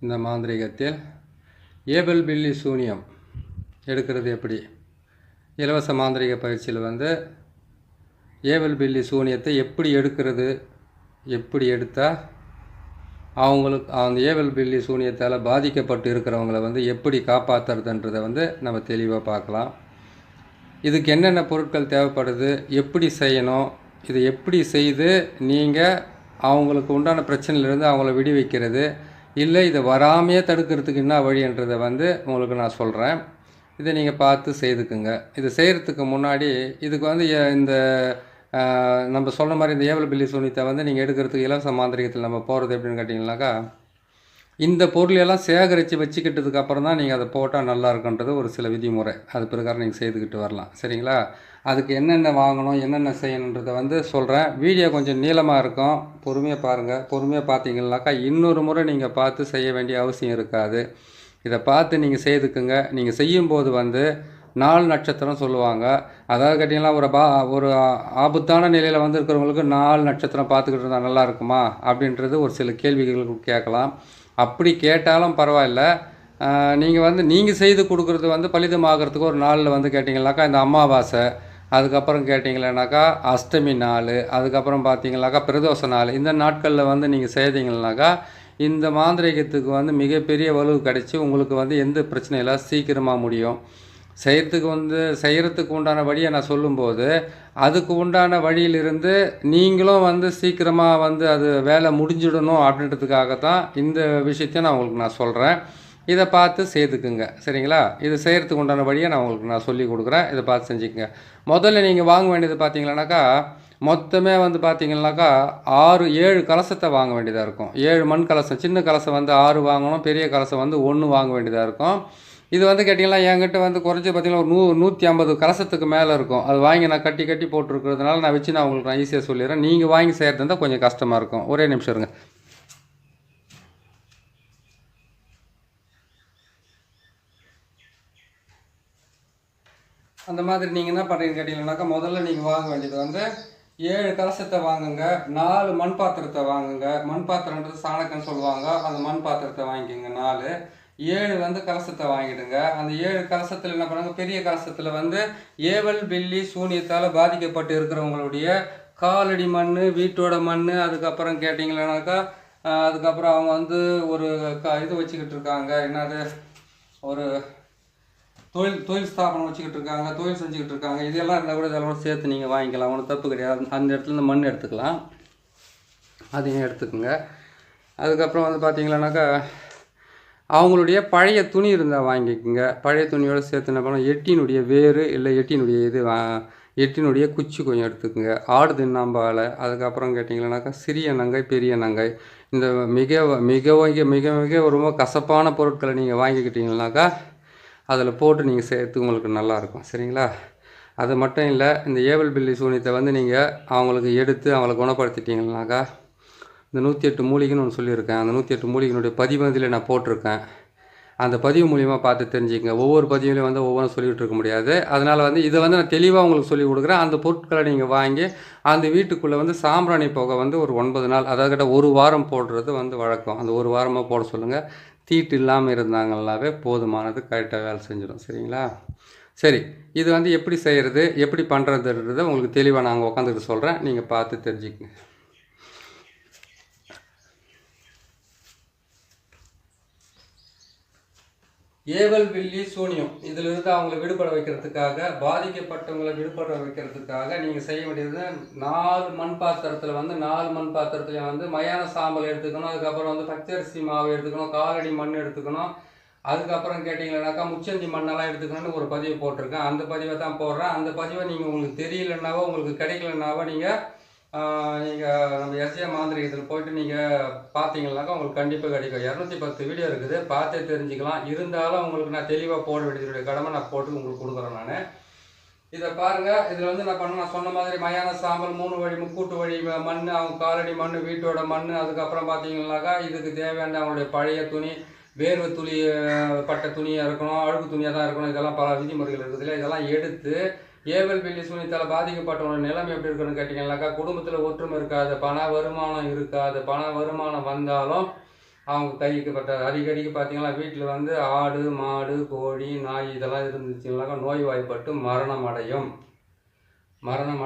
இந்த மாந்திரீகத்தில் ஏபல் பில்லி சூனியம் எடுக்கிறது எப்படி? இலவச மாந்திரீக பயிற்சியில் ஏபல் பில்லி சூனியத்தை எப்படி எடுக்கிறது, எப்படி எடுத்தால் அவங்களுக்கு அந்த ஏபல் பில்லி சூனியத்தால் பாதிக்கப்பட்டு இருக்கிறவங்கள எப்படி காப்பாற்றுறதுன்றதை நம்ம தெளிவாக பார்க்கலாம். இதுக்கு என்னென்ன பொருட்கள் தேவைப்படுது, எப்படி செய்யணும், இதை எப்படி செய்து நீங்கள் அவங்களுக்கு உண்டான பிரச்சனையிலேருந்து அவங்கள விடுவிக்கிறது, இல்லை இதை வராமையே தடுக்கிறதுக்கு என்ன வழின்றதை உங்களுக்கு நான் சொல்கிறேன். இதை நீங்கள் பார்த்து செய்துக்குங்க. இது செய்கிறதுக்கு முன்னாடி இதுக்கு இந்த நம்ம சொன்ன மாதிரி இந்த ஏபல் பில்லி சூனியத்தை நீங்கள் எடுக்கிறதுக்கு இலவச மாந்திரிகத்தில் நம்ம போகிறது எப்படின்னு கேட்டிங்கனாக்கா, இந்த பொருளையெல்லாம் சேகரித்து வச்சுக்கிட்டதுக்கு அப்புறம் தான் நீங்கள் அதை போட்டால் நல்லா இருக்குன்றது ஒரு சில விதிமுறை. அது பிரகாரம் நீங்கள் செய்துக்கிட்டு வரலாம். சரிங்களா? அதுக்கு என்னென்ன வாங்கணும், என்னென்ன செய்யணுன்றதை சொல்கிறேன். வீடியோ கொஞ்சம் நீளமாக இருக்கும், பொறுமையாக பாருங்கள். பொறுமையாக பார்த்தீங்கன்னாக்கா இன்னொரு முறை நீங்கள் பார்த்து செய்ய வேண்டிய அவசியம் இருக்காது. இதை பார்த்து நீங்கள் செய்துக்குங்க. நீங்கள் செய்யும்போது 4 நட்சத்திரம் சொல்லுவாங்க. அதாவது கேட்டிங்கன்னா ஒரு ஆபத்தான நிலையில் இருக்கிறவங்களுக்கு 4 நட்சத்திரம் பார்த்துக்கிட்டு இருந்தால் நல்லா இருக்குமா அப்படின்றது ஒரு சில கேள்விகளுக்கு கேட்கலாம். அப்படி கேட்டாலும் பரவாயில்ல. நீங்கள் செய்து கொடுக்குறது பலிதமாகறதுக்கு ஒரு நாளில் கேட்டிங்கனாக்கா இந்த அமாவாசை, அதுக்கப்புறம் கேட்டிங்கன்னாக்கா அஷ்டமி நாள், அதுக்கப்புறம் பார்த்தீங்கன்னாக்கா பிரதோஷ நாள், இந்த நாட்களில் நீங்கள் செய்தீங்கன்னாக்கா இந்த மாந்திரிகத்துக்கு மிகப்பெரிய வலு கிடச்சி உங்களுக்கு எந்த பிரச்சனையெல்லாம் சீக்கிரமாக முடியும். செய்கிறதுக்கு உண்டான வழியை நான் சொல்லும்போது அதுக்கு உண்டான வழியிலிருந்து நீங்களும் சீக்கிரமாக அது வேலை முடிஞ்சிடணும் அப்படின்றதுக்காகத்தான் இந்த விஷயத்தையும் நான் சொல்கிறேன். இதை பார்த்து செய்துக்குங்க. சரிங்களா? இது செய்கிறதுக்கு உண்டான வழியை நான் சொல்லி கொடுக்குறேன். இதை பார்த்து செஞ்சுக்கங்க. முதல்ல நீங்கள் வாங்க வேண்டியது பார்த்தீங்கன்னாக்கா மொத்தமே பார்த்தீங்கன்னாக்கா 7 கலசத்தை வாங்க வேண்டியதாக இருக்கும். 7 மண் கலசம். சின்ன கலசம் 6 வாங்கணும், பெரிய கலசம் 1 வாங்க வேண்டியதாக இருக்கும். இது கேட்டிங்கன்னா என்கிட்ட குறைஞ்சி பார்த்திங்கன்னா ஒரு 150 கலசத்துக்கு மேலே இருக்கும். அது வாங்கி நான் கட்டி போட்டிருக்கிறதுனால நான் வச்சு உங்களுக்கு நான் ஈஸியாக சொல்லிடுறேன். நீங்கள் வாங்கி செய்கிறது இருந்தால் கொஞ்சம் கஷ்டமாக இருக்கும். ஒரே நிமிஷம் இருங்க. அந்த மாதிரி நீங்கள் என்ன பண்ணுறீங்கன்னு கேட்டிங்கன்னாக்கா முதல்ல நீங்கள் வாங்க வேண்டியது 7 கலசத்தை வாங்குங்க. 4 மண் பாத்திரத்தை வாங்குங்க. மண் பாத்திரன்றது சாணக்கன்னு சொல்லுவாங்க. அந்த மண் பாத்திரத்தை வாங்கிக்கோங்க. 4 7 கலசத்தை வாங்கிடுங்க. அந்த 7 கலசத்தில் என்ன பண்ணுங்க, பெரிய கலசத்தில் ஏவல் பில்லி சூனியத்தால் பாதிக்கப்பட்டு இருக்கிறவங்களுடைய காலடி மண், வீட்டோட மண், அதுக்கப்புறம் கேட்டிங்கன்னாக்கா அதுக்கப்புறம் அவங்க ஒரு இது வச்சுக்கிட்டு இருக்காங்க, என்னது ஒரு தொழில் ஸ்தாபனம் வச்சுக்கிட்டு இருக்காங்க, தொழில் செஞ்சுக்கிட்டு இருக்காங்க, இதெல்லாம் இருந்தால் கூட இதெல்லாம் சேர்த்து நீங்கள் வாங்கிக்கலாம். ஒன்றும் தப்பு கிடையாது. அந்த இடத்துல மண் எடுத்துக்கலாம், அதையும் எடுத்துக்கோங்க. அதுக்கப்புறம் பார்த்தீங்கன்னாக்கா அவங்களுடைய பழைய துணி இருந்தால் வாங்கிக்கோங்க. பழைய துணியோடு சேர்த்து என்ன பண்ணணும், எட்டினுடைய வேறு இல்லை எட்டினுடைய குச்சி கொஞ்சம் எடுத்துக்கோங்க. ஆடு தின்னாம்பாலை, அதுக்கப்புறம் கேட்டிங்கன்னாக்கா சிறிய நங்கை, பெரிய நங்கை, இந்த மிக மிக மிக மிக ரொம்ப கசப்பான பொருட்களை நீங்கள் வாங்கிக்கிட்டீங்கன்னாக்கா அதில் போட்டு நீங்கள் சேர்த்து உங்களுக்கு நல்லாயிருக்கும். சரிங்களா? அது மட்டும் இல்லை, இந்த ஏவல் பில்லி சூனியத்தை நீங்கள் அவங்களுக்கு எடுத்து அவங்கள குணப்படுத்திட்டீங்கன்னாக்கா இந்த 108 மூலிகைன்னு ஒன்று சொல்லியிருக்கேன். அந்த 108 மூலிகையினுடைய பதிவு இதில் நான் போட்டிருக்கேன். அந்த பதிவு மூலியமாக பார்த்து தெரிஞ்சுக்கங்க. ஒவ்வொரு பதிவுலையும் ஒவ்வொன்றும் சொல்லிகிட்டு இருக்க முடியாது. அதனால் இதை நான் தெளிவாக உங்களுக்கு சொல்லிக் கொடுக்குறேன். அந்த பொருட்களை நீங்கள் வாங்கி அந்த வீட்டுக்குள்ளே சாம்பிராணி புகை ஒரு 9 நாள், அதாவது கிட்ட 1 வாரம் போடுறது வழக்கம். அந்த 1 வாரமாக போட சொல்லுங்கள். தீட்டு இல்லாமல் இருந்தாங்கன்னாவே போதுமானது, கரெக்டாக வேலை செஞ்சிடும். சரிங்களா? சரி, இது எப்படி செய்கிறது, எப்படி பண்ணுறதுன்றதை உங்களுக்கு தெளிவாக நாங்கள் உட்காந்துட்டு சொல்கிறேன். நீங்கள் பார்த்து தெரிஞ்சுக்கங்க. ஏவல் பில்லி சூனியம் இதிலிருந்து அவங்களை விடுபட வைக்கிறதுக்காக, பாதிக்கப்பட்டவங்களை விடுபட வைக்கிறதுக்காக நீங்கள் செய்ய வேண்டியது 4 மண் பாத்திரத்தில் 4 மண் பாத்திரத்தில் மயான சாம்பல் எடுத்துக்கணும். அதுக்கப்புறம் பச்சரிசி மாவு எடுத்துக்கணும், காலடி மண் எடுத்துக்கணும். அதுக்கப்புறம் கேட்டிங்கன்னாக்கா முச்சந்தி மண்ணெல்லாம் எடுத்துக்கணும்னு ஒரு பதிவு போட்டிருக்கேன். அந்த பதிவை தான் போடுறேன். அந்த பதிவை நீங்கள் உங்களுக்கு தெரியலன்னாவோ உங்களுக்கு கிடைக்கலன்னாவோ நீங்கள் நம்ம எஸ்ஏ மாந்திரிகத்தில் போய்ட்டு நீங்கள் பார்த்தீங்கன்னாக்கா உங்களுக்கு கண்டிப்பாக கிடைக்கும். 210 வீடியோ இருக்குது, பார்த்தே தெரிஞ்சுக்கலாம். இருந்தாலும் உங்களுக்கு நான் தெளிவாக போட வேண்டியதுடைய கடமை நான் போட்டு உங்களுக்கு கொடுக்குறேன். நான் இதை பாருங்கள். இதில் நான் சொன்ன மாதிரி மயான சாம்பல், 3 வழி முக்கூட்டு வழி மண், அவங்க காலடி மண், வீட்டோட மண், அதுக்கப்புறம் பார்த்தீங்கன்னாக்கா இதுக்கு தேவையான அவங்களுடைய பழைய துணி, வேர்வை துளி பட்ட துணியாக இருக்கணும், அழுக்கு துணியாக தான் இருக்கணும். இதெல்லாம் பல விதிமுறைகள் இருக்குதுல்ல. இதெல்லாம் எடுத்து ஏவல் பில்லி சூனியத்தால் பாதிக்கப்பட்டவங்க நிலைமை எப்படி இருக்குன்னு கேட்டிங்கன்னாக்கா குடும்பத்தில் ஒற்றுமை இருக்காது, பண வருமானம் இருக்காது. பண வருமானம் வந்தாலும் அவங்க கைக்கு பட்ட அடிக்கடிக்கு பார்த்தீங்கன்னா வீட்டில் வந்து ஆடு மாடு கோழி நாய் இதெல்லாம் இருந்துச்சுனாக்கா நோய்வாய்ப்பட்டு மரணம்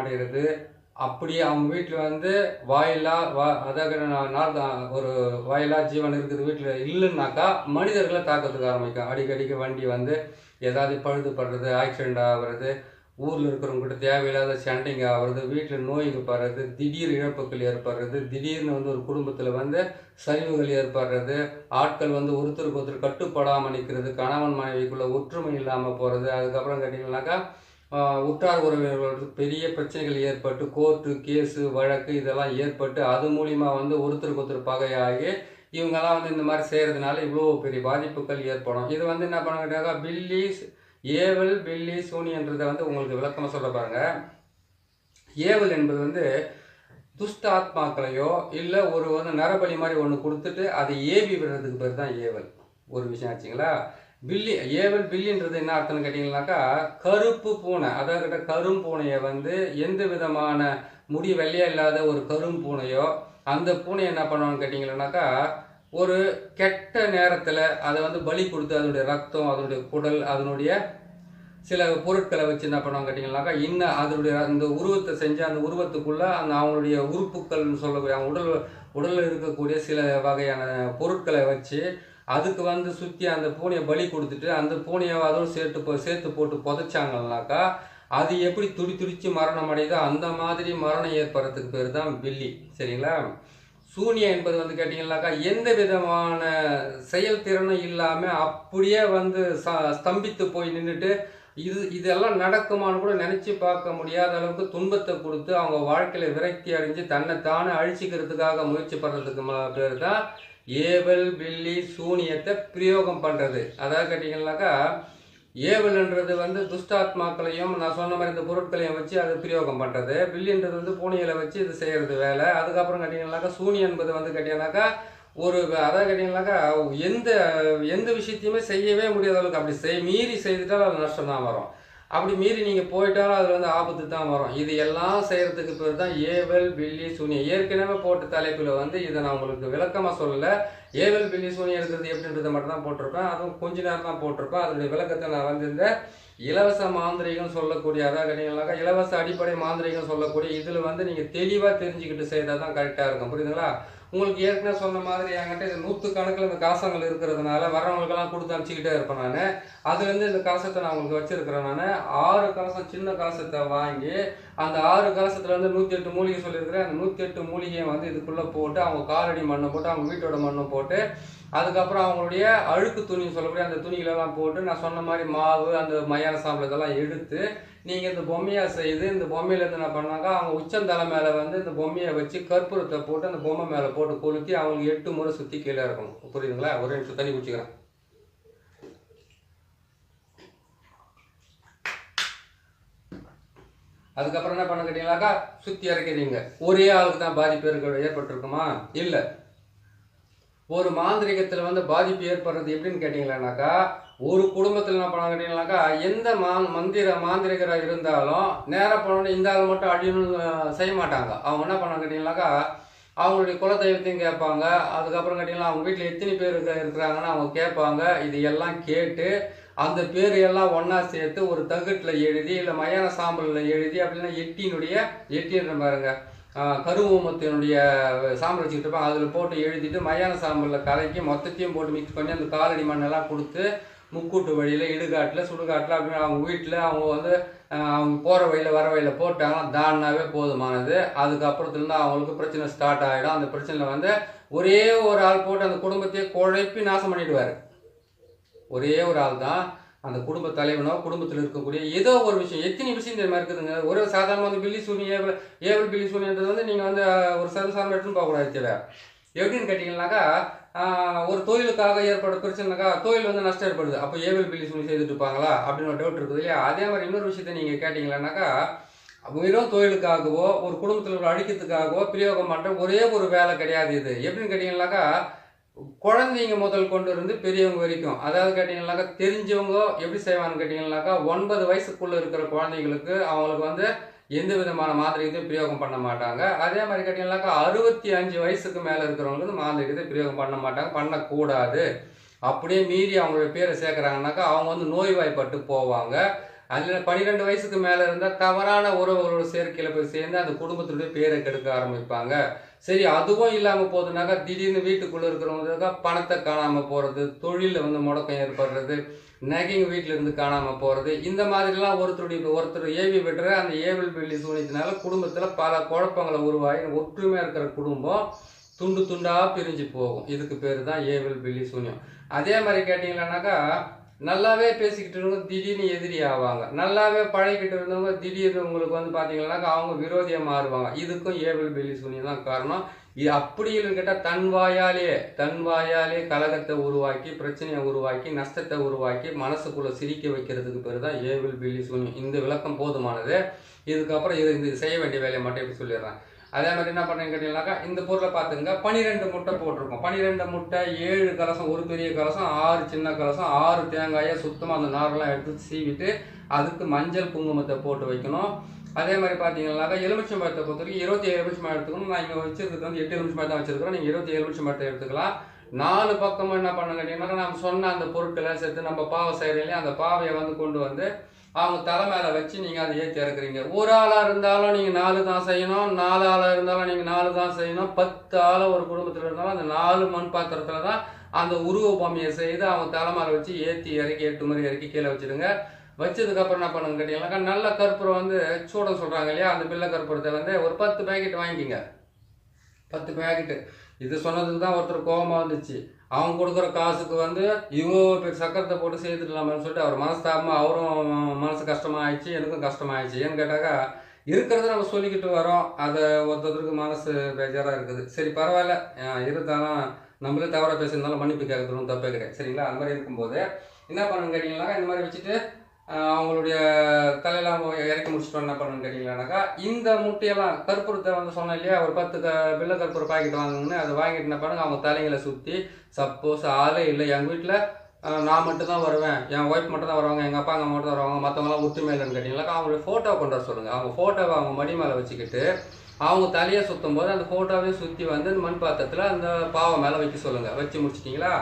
அடைகிறது. அப்படியே அவங்க வீட்டில் வந்து அதாவது ஒரு வாயிலா ஜீவன் இருக்குது வீட்டில் இல்லைன்னாக்கா மனிதர்களை தாக்கத்துக்கு ஆரம்பிக்கும். அடிக்கடிக்கு வண்டி வந்து ஏதாவது பழுதுபடுறது, ஆக்சிடெண்ட் ஆகிறது, ஊரில் இருக்கிறவங்ககிட்ட தேவையில்லாத சண்டைங்க ஆகிறது, வீட்டில் நோய்க்கு படுறது, திடீர் இழப்புகள் ஏற்படுறது, திடீர்னு வந்து ஒரு குடும்பத்தில் வந்து சரிவுகள் ஏற்படுறது, ஆட்கள் வந்து ஒருத்தருக்கு ஒருத்தர் கட்டுப்படாமல் நிற்கிறது, கணவன் மனைவிக்குள்ள ஒற்றுமை இல்லாமல் போகிறது. அதுக்கப்புறம் கேட்டிங்கன்னாக்கா உற்றார் உறவினர்களுக்கு பெரிய பிரச்சனைகள் ஏற்பட்டு கோர்ட்டு கேஸு வழக்கு இதெல்லாம் ஏற்பட்டு அது மூலிமா வந்து ஒருத்தருக்கு ஒருத்தர் பகையாகி இவங்கெல்லாம் வந்து இந்த மாதிரி செய்கிறதுனால இவ்வளோ பெரிய பாதிப்புகள் ஏற்படும். இது வந்து என்ன பண்ண ஏவல் பில்லி சூனியன்றதை வந்து உங்களுக்கு விளக்கமாக சொல்ல பாருங்க. ஏவல் என்பது வந்து துஷ்ட ஆத்மாக்களையோ இல்லை ஒரு வந்து நரபலி மாதிரி ஒன்று கொடுத்துட்டு அதை ஏவி விடுறதுக்கு பேர் தான் ஏவல். ஒரு விஷயம் ஆச்சுங்களா. ஏவல் பில்லின்றது என்ன அர்த்தம்னு கேட்டிங்கன்னாக்கா கருப்பு பூனை, அதாவது கரும்பூனையை வந்து எந்த விதமான முடி வெள்ளையா இல்லாத ஒரு கரும்பூனையோ அந்த பூனையை என்ன பண்ணுவான்னு கேட்டிங்கன்னாக்கா ஒரு கெட்ட நேரத்தில் அதை வந்து பலி கொடுத்து அதனுடைய ரத்தம், அதனுடைய குடல், அதனுடைய சில பொருட்களை வச்சு என்ன பண்ணுவாங்க கேட்டிங்கன்னாக்கா இன்னும் அதனுடைய அந்த உருவத்தை செஞ்சு அந்த உருவத்துக்குள்ளே அந்த அவங்களுடைய உறுப்புகள்னு சொல்லக்கூடிய அவங்க உடலில் இருக்கக்கூடிய சில வகையான பொருட்களை வச்சு அதுக்கு வந்து சுற்றி அந்த பூனையை பலி கொடுத்துட்டு அந்த பூனையை அதோடு சேர்த்து போட்டு புதைச்சாங்கன்னாக்கா அது எப்படி துடிச்சு மரணம் அடையுதோ அந்த மாதிரி மரணம் ஏற்படுறதுக்கு பேர் தான் பில்லி. சரிங்களா. சூனியம் என்பது வந்து கேட்டிங்கன்னாக்கா எந்த விதமான செயல்திறனும் இல்லாமல் அப்படியே வந்து ஸ்தம்பித்து போய் நின்றுட்டு இதெல்லாம் நடக்குமான்னு கூட நினச்சி பார்க்க முடியாத அளவுக்கு துன்பத்தை கொடுத்து அவங்க வாழ்க்கையில் விரக்தி அடைஞ்சு தன்னைத்தானே அழிச்சிக்கிறதுக்காக முயற்சி பண்ணுறதுக்கு பேர் தான் ஏவல் பில்லி சூனியத்தை பிரயோகம் பண்ணுறது. அதாவது கேட்டிங்கன்னாக்கா ஏவல்ன்றது வந்து துஷ்டாத்மாக்களையும் நான் சொன்ன மாதிரி இந்த பொருட்களையும் வச்சு அது பிரயோகம் பண்ணுறது. பில்லின்றது வந்து பூனைகளை வச்சு இது செய்கிறது வேலை. அதுக்கப்புறம் கேட்டிங்கன்னாக்கா சூனியம் என்பது வந்து கேட்டிங்கன்னாக்கா அதாவது கேட்டிங்கன்னாக்கா எந்த விஷயத்தையுமே செய்யவே முடியாத அளவுக்கு அப்படி மீறி செய்துட்டாலும் அது நஷ்டம் தான் வரும். அப்படி மீறி நீங்கள் போயிட்டாலும் அதில் வந்து ஆபத்து தான் வரும். இது எல்லாம் செய்கிறதுக்கு பேர் தான் ஏவல் பில்லி சூனியம். ஏற்கனவே போட்ட தலைப்பில் வந்து இதை நான் உங்களுக்கு விளக்கமாக சொல்லலை. ஏவல் பில்லி சூனியம் இருக்கிறது எப்படின்றத மட்டும் தான் போட்டிருப்பேன். அதுவும் கொஞ்ச நேரம் தான் போட்டிருப்பேன். அதனுடைய விளக்கத்தை நான் வந்து இந்த இலவச மாந்திரிகம் சொல்லக்கூடிய அதாவது கேட்டிங்கன்னாக்கா இலவச அடிப்படை மாந்திரிகம் சொல்லக்கூடிய இதில் வந்து நீங்கள் தெளிவாக தெரிஞ்சுக்கிட்டு செய்தால் தான் கரெக்டாக இருக்கும். புரியுதுங்களா. உங்களுக்கு ஏற்கனவே சொன்ன மாதிரி என்கிட்ட இது 100 கணக்கில் இந்த காசங்கள் இருக்கிறதுனால வர்றவங்களுக்கெல்லாம் கொடுத்து அனுப்பிச்சிக்கிட்டே இருப்பேன் நான். அதுலேருந்து இந்த காசத்தை நான் உங்களுக்கு வச்சுருக்கிறேன். நான் 6 கலசம் சின்ன கலசத்தை வாங்கி அந்த 6 கலசத்தில் வந்து 108 மூலிகை சொல்லியிருக்கிறேன். அந்த 108 மூலிகையை வந்து இதுக்குள்ளே போட்டு அவங்க காலடி மண்ணை போட்டு அவங்க வீட்டோட மண்ணை போட்டு அதுக்கப்புறம் அவங்களுடைய அழுக்கு துணி சொல்லக்கூடிய அந்த துணிகளெல்லாம் போட்டு நான் சொன்ன மாதிரி மாவு அந்த மயான சாம்பல் இதெல்லாம் எடுத்து நீங்கள் இந்த பொம்மையாக செய்து இந்த பொம்மையிலேருந்து என்ன பண்ணாங்க அவங்க உச்சந்தலை மேலே வந்து இந்த பொம்மையை வச்சு கற்பூரத்தை போட்டு அந்த பொம்மை மேலே போட்டு கொளுத்தி அவங்களுக்கு 8 முறை சுற்றி கீழே இருக்கணும். புரியுதுங்களா. ஒரு நிமிஷம் தண்ணி குடிச்சிக்கிறேன். அதுக்கப்புறம் என்ன பண்ண கேட்டீங்கன்னாக்கா சுற்றி இறக்கிறீங்க. ஒரே ஆளுக்கு தான் பாதிப்பு ஏற்பட்டிருக்குமா? இல்லை. ஒரு மாந்திரிகத்தில் வந்து பாதிப்பு ஏற்படுறது எப்படின்னு கேட்டிங்களானாக்கா ஒரு குடும்பத்தில் என்ன பண்ண கேட்டிங்கனாக்கா எந்த மாந்திரிகராக இருந்தாலும் நேராக போனோன்னு இந்த ஆள் மட்டும் அழியணும்னு செய்ய மாட்டாங்க. அவங்க என்ன பண்ண கேட்டிங்கனாக்கா அவங்களுடைய குலதெய்வத்தையும் கேட்பாங்க. அதுக்கப்புறம் கேட்டிங்கன்னா அவங்க வீட்டில் எத்தனை பேர் இருக்கிறாங்கன்னு அவங்க கேட்பாங்க. இது எல்லாம் கேட்டு அந்த பேர் எல்லாம் ஒன்றா சேர்த்து ஒரு தகட்டில் எழுதி இல்லை மயான சாம்பலில் எழுதி அப்படின்னா எட்டின்ற பாருங்க கருவூமத்தினுடைய சாம்பல் வச்சுக்கிட்டு இருப்பாங்க. அதில் போட்டு எழுதிட்டு மயான சாம்பலில் கலக்கி மொத்தத்தையும் போட்டு மிக்ஸ் பண்ணி அந்த காலடி மண்ணெல்லாம் கொடுத்து முக்கூட்டு வழியில் இடுகாட்டில் சுடுகாட்டில் அப்படின்னு அவங்க வீட்டில் அவங்க வந்து அவங்க போகிற வழியில் வர வழியில் போட்டாங்கன்னா தானாவே போதுமானது. அதுக்கப்புறத்துலேருந்து அவங்களுக்கு பிரச்சனை ஸ்டார்ட் ஆகிடும். அந்த பிரச்சனையில் வந்து ஒரே ஒரு ஆள் போட்டு அந்த குடும்பத்தையே குழப்பி நாசம் பண்ணிடுவார். ஒரே ஒரு ஆள் தான் அந்த குடும்ப தலைவனோ குடும்பத்தில் இருக்கக்கூடிய ஏதோ ஒரு விஷயம் எத்தனை விஷயம் இந்த மாதிரி இருக்குதுங்க. ஒரு சாதாரணமாக வந்து பில்லி சூனி ஏவல் பில்லி சூனின்றது வந்து நீங்கள் வந்து ஒரு சர்வசாதாரண எடுத்துன்னு போகக்கூடாது. தேவை எப்படின்னு கேட்டிங்கன்னாக்கா ஒரு தொழிலுக்காக ஏற்பட பிரச்சனைனாக்கா தொழில் வந்து நஷ்டம் ஏற்படுது. அப்போ ஏவல் பில்லி சூனி செய்துட்டு இருப்பாங்களா அப்படின்னு ஒரு டவுட் இருக்குது இல்லையா. அதே மாதிரி இன்னொரு விஷயத்த நீங்கள் கேட்டிங்களானாக்கா வெறும் தொழிலுக்காகவோ ஒரு குடும்பத்தில் ஒரு அழிக்கிறதுக்காகவோ பிரயோகம் பண்ணுற ஒரே ஒரு வேலை கிடையாது இது. எப்படின்னு கேட்டிங்கன்னாக்கா குழந்தைங்க முதல் கொண்டு இருந்து பெரியவங்க வரைக்கும் அதாவது கேட்டிங்கன்னாக்கா தெரிஞ்சவங்க எப்படி செய்வான்னு கேட்டிங்கன்னாக்கா 9 வயசுக்குள்ளே இருக்கிற குழந்தைங்களுக்கு அவங்களுக்கு வந்து எந்த விதமான மாந்திரிகத்தையும் பிரயோகம் பண்ண மாட்டாங்க. அதே மாதிரி கேட்டிங்கனாக்கா 65 வயசுக்கு மேலே இருக்கிறவங்க வந்து மாந்திரிகத்தை பிரயோகம் பண்ண மாட்டாங்க, பண்ணக்கூடாது. அப்படியே மீறி அவங்களுடைய பேரை சேர்க்குறாங்கனாக்கா அவங்க வந்து நோய்வாய்ப்பட்டு போவாங்க. அதில் 12 வயசுக்கு மேலே இருந்தால் தவறான உறவுகளோட சேர்க்கையில் போய் சேர்ந்து அந்த குடும்பத்துடைய பேரை கெடுக்க ஆரம்பிப்பாங்க. சரி, அதுவும் இல்லாமல் போகுதுனாக்கா திடீர்னு வீட்டுக்குள்ளே இருக்கிறவங்க பணத்தை காணாமல் போகிறது, தொழிலில் வந்து முடக்கம் ஏற்படுறது, நகைங்க வீட்டில் இருந்து காணாமல் போகிறது, இந்த மாதிரிலாம் ஒருத்தர் ஏவி விடுற அந்த ஏவல் பில்லி சூனியத்தினால குடும்பத்தில் பல குழப்பங்களை உருவாகி ஒற்றுமையாக இருக்கிற குடும்பம் துண்டு துண்டாக பிரிஞ்சு போகும். இதுக்கு பேர் தான் ஏவல் பில்லி சூனியம். அதே மாதிரி கேட்டிங்களானாக்கா நல்லாவே பேசிக்கிட்டு இருந்தவங்க திடீர்னு எதிரி ஆவாங்க, நல்லாவே பழகிக்கிட்டு இருந்தவங்க திடீர்னு உங்களுக்கு வந்து பார்த்தீங்கன்னாக்கா அவங்க விரோதியாக மாறுவாங்க. இதுக்கும் ஏவல் பில்லி சூனியம் தான் காரணம். இது அப்படி இல்லைன்னு கேட்டால் தன் வாயாலே கலகத்தை உருவாக்கி, பிரச்சனையை உருவாக்கி, நஷ்டத்தை உருவாக்கி, மனசுக்குள்ளே சிரிக்க வைக்கிறதுக்கு பேர் தான் ஏவல் பில்லி சூனியம். இந்த விளக்கம் போதுமானது. இதுக்கப்புறம் இது செய்ய வேண்டிய வேலையை மட்டும் எப்படி சொல்லிடுறேன். அதே மாதிரி என்ன பண்ணுறேன்னு கேட்டீங்கன்னாக்கா இந்த பொருளை பார்த்துங்க. 12 முட்டை போட்டிருக்கோம். 12 முட்டை, 7 கலசம், ஒரு பெரிய கலசம், 6 சின்ன கலசம், 6 தேங்காயை சுத்தமாக அந்த நாரெல்லாம் எடுத்து சீவிட்டு அதுக்கு மஞ்சள் குங்குமத்தை போட்டு வைக்கணும். அதே மாதிரி பார்த்தீங்கன்னாக்கா எலுமிச்சம்பழத்தை பொறுத்த வரைக்கும் 27 எலுமிச்சம்பழம் எடுத்துக்கணும். நான் இங்கே வச்சிருக்கிறது வந்து 8 எலுமிச்சம்பழம் தான் வச்சிருக்கிறோம். நீங்கள் 27 எலுமிச்சம்பழத்தை எடுத்துக்கலாம். 4 பக்கமும் என்ன பண்ண கேட்டீங்கன்னாக்கா நம்ம சொன்ன அந்த பொருட்களை சேர்த்து நம்ம பாவை செய்கிறீங்களே அந்த பாவையை வந்து கொண்டு வந்து அவங்க தலை மேலே வச்சு நீங்கள் அதை ஏற்றி இறக்குறீங்க. ஒரு ஆளாக இருந்தாலும் நீங்கள் 4 தான் செய்யணும், 4 ஆளாக இருந்தாலும் நீங்கள் 4 தான் செய்யணும், 10 ஆளாக ஒரு குடும்பத்தில் இருந்தாலும் அந்த 4 மண் பாத்திரத்தில் தான் அந்த உருவ பொம்மையை செய்து அவங்க தலை மேலே வச்சு ஏற்றி இறக்கி 8 முறை இறக்கி கீழே வச்சுடுங்க. வச்சதுக்கப்புறம் என்ன பண்ணுங்க கேட்டீங்கன்னாக்கா நல்ல கற்பூரம் வந்து சூடம் சொல்கிறாங்க இல்லையா, அந்த பிள்ளை கற்பூரத்தை வந்து ஒரு 10 பேக்கெட் வாங்கிக்கிங்க. 10 பேக்கெட்டு. இது சொன்னதுக்கு தான் ஒருத்தர் கோபமாக வந்துச்சு. அவங்க கொடுக்குற காசுக்கு வந்து இவ்வளோ பேர் சக்கரத்தை போட்டு சேர்த்துக்கலாமான்னு சொல்லிட்டு அவர் மனஸ்தாபமாக அவரும் மனசு கஷ்டமாகிடுச்சு, எனக்கும் கஷ்டமாகிடுச்சு. ஏன்னு கேட்டாக்கா இருக்கிறத நம்ம சொல்லிக்கிட்டு வரோம், அதை ஒருத்தருக்கு மனசு பேஜாராக இருக்குது. சரி பரவாயில்ல, இருந்தாலும் நம்மளே தவறாக பேசியிருந்தாலும் மன்னிப்பு கேட்கறதும் தப்பே கிடையாது. சரிங்களா? அது மாதிரி இருக்கும்போது என்ன பண்ணுன்னு கேட்டிங்கன்னாக்கா இந்த மாதிரி வச்சுட்டு அவங்களுடைய தலையெல்லாம் இறக்கி முடிச்சுட்டு என்ன பண்ணுன்னு கேட்டிங்களானாக்கா இந்த முட்டையெல்லாம் கற்பூரத்தை வந்து சொன்னேன் இல்லையா, ஒரு 10 பில்லை கற்பூரம் பாக்கெட் வாங்குன்னு அதை வாங்கிட்டு என்ன பண்ணுங்க அவங்க தலைங்களை சுற்றி, சப்போஸ் ஆளே இல்லை எங்கள் வீட்டில் நான் மட்டும் தான் வருவேன், என் ஒய்ஃப் மட்டும் தான் வருவாங்க, எங்கள் அப்பா அம்மா மட்டும் தான் வருவாங்க, மற்றவங்களாம் ஒற்றுமை இல்லைன்னு கேட்டிங்கனாக்கா அவங்களுடைய ஃபோட்டோ கொண்டு வர சொல்லுங்கள். அவங்க ஃபோட்டோவை அவங்க மடி மேலே வச்சுக்கிட்டு அவங்க தலையை சுற்றும் போது அந்த ஃபோட்டோவையும் சுற்றி வந்து அந்த மண் பாத்திரத்தில் அந்த பாவை மேலே வைக்க சொல்லுங்கள். வச்சு முடிச்சிட்டிங்களா?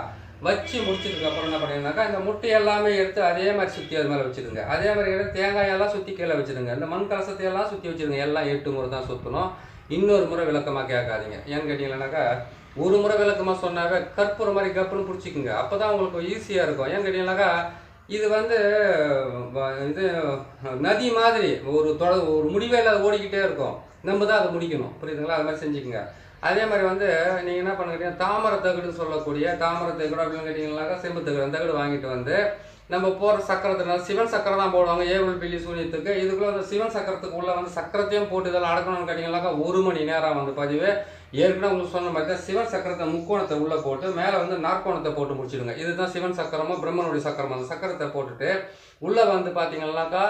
வச்சு முடிச்சதுக்கப்புறம் என்ன பண்ணிங்கனாக்கா இந்த முட்டை எல்லாமே எடுத்து அதே மாதிரி சுற்றி அது மேலே வச்சுருங்க. அதே மாதிரி எடுத்து தேங்காயெல்லாம் சுற்றி கீழே வச்சுருங்க. இந்த மண் கலசத்தையெல்லாம் சுற்றி வச்சுருங்க. எல்லாம் 8 முறை தான் சுற்றணும். இன்னொரு முறை விளக்கமாக கேட்காதீங்க. ஏன்னு கேட்டிங்கன்னாக்கா ஒரு முறை விளக்கமாக சொன்னாவே கற்பூரம் மாதிரி கப்புன்னு பிடிச்சிக்குங்க. அப்போ தான் உங்களுக்கு ஈஸியாக இருக்கும். ஏன்னு கேட்டிங்கன்னாக்கா இது வந்து இது நதி மாதிரி ஒரு முடிவே இல்லாத ஓடிக்கிட்டே இருக்கும். நம்ம தான் அதை முடிக்கணும். புரியுதுங்களா? அது மாதிரி செஞ்சுக்கோங்க. அதே மாதிரி வந்து நீங்கள் என்ன பண்ணுறீங்க, தாமரை தகடுன்னு சொல்லக்கூடிய தாமரை தகடு அப்படின்னு கேட்டிங்கன்னாக்கா செம்பு தகடு, அந்த தகடு வாங்கிட்டு வந்து நம்ம போகிற சக்கரத்தில் சிவன் சக்கரம் தான் போடுவாங்க ஏவல் பில்லி சூனியத்துக்கு. இதுக்குள்ளே அந்த சிவன் சக்கரத்துக்கு உள்ளே வந்து சக்கரத்தையும் போட்டு இதெல்லாம் அடக்கணும்னு கேட்டிங்கன்னாக்கா 1 மணி நேரம் வந்து பதிவு. ஏற்கனவே உங்களுக்கு சொன்ன மாதிரி தான் சிவன் சக்கரத்தை முக்கோணத்தை உள்ளே போட்டு மேலே வந்து நாற்கோணத்தை போட்டு முடிச்சிடுங்க. இதுதான் சிவன் சக்கரமும் பிரம்மனுடைய சக்கரமும். அந்த சக்கரத்தை போட்டுட்டு உள்ளே வந்து பார்த்தீங்கன்னாக்கா